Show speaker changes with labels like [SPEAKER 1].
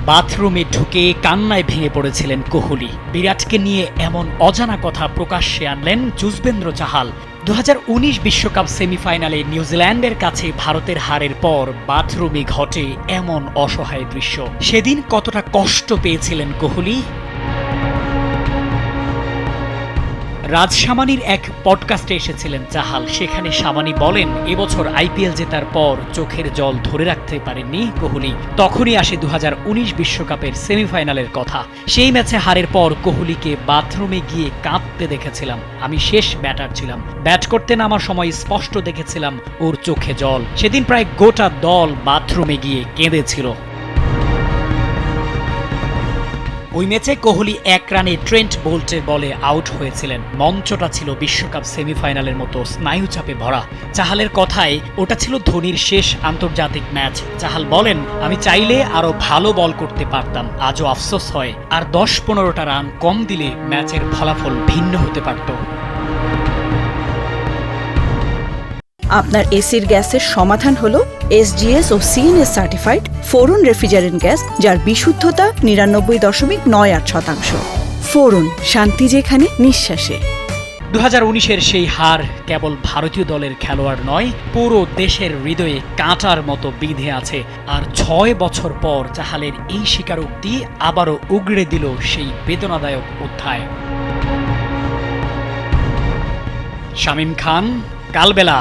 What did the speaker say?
[SPEAKER 1] বাথরুমে ঢুকে কান্নায় ভেঙে পড়েছিলেন কোহলি। বিরাটকে নিয়ে এমন অজানা কথা প্রকাশ্যে আনলেন যুজবেন্দ্র চাহাল। 2019 বিশ্বকাপ সেমিফাইনালে নিউজিল্যান্ডের কাছে ভারতের হারের পর বাথরুমে ঘটে এমন অসহায় দৃশ্য। সেদিন কতটা কষ্ট পেয়েছিলেন কোহলি। রাজ সামানির এক পডকাস্টে এসেছিলেন চাহাল। সেখানে সামানি বলেন, এবছর আইপিএল জেতার পর চোখের জল ধরে রাখতে পারেননি কোহলি। তখনই আসে 2019 বিশ্বকাপের সেমিফাইনালের কথা। সেই ম্যাচে হারের পর কোহলিকে বাথরুমে গিয়ে কাঁদতে দেখেছিলাম। আমি শেষ ব্যাটার ছিলাম, ব্যাট করতে নামার সময় স্পষ্ট দেখেছিলাম ওর চোখে জল। সেদিন প্রায় গোটা দল বাথরুমে গিয়ে কেঁদেছিল। ওই ম্যাচে কোহলি 1 রানে ট্রেন্ট বোল্টের বলে আউট হয়েছিলেন। মঞ্চটা ছিল বিশ্বকাপ সেমিফাইনালের মতো স্নায়ুচাপে ভরা। চাহালের কথায় ওটা ছিল ধোনির শেষ আন্তর্জাতিক ম্যাচ। চাহাল বলেন, আমি চাইলে আরো ভালো বল করতে পারতাম। আজও আফসোস হয়, আর 10-15টা রান কম দিলে ম্যাচের ফলাফল ভিন্ন হতে পারত।
[SPEAKER 2] আপনার এসির গ্যাসের সমাধান হলো SGS ও CNS সার্টিফাইড ফোরন রেফ্রিজারেন্ট গ্যাস, যার বিশুদ্ধতা 99.98%। ফোরন, শান্তি যেখানে, নিঃশ্বাসে।
[SPEAKER 1] 2019-এর সেই হার কেবল ভারতীয় দলের খেলোয়াড় নয়, পুরো দেশের হৃদয়ে কাঁটার মতো বিঁধে আছে। আর 6 বছর পর চাহালের এই স্বীকারোক্তি আবারও উগড়ে দিল সেই বেদনাদায়ক অধ্যায়। শামীম খান, কালবেলা।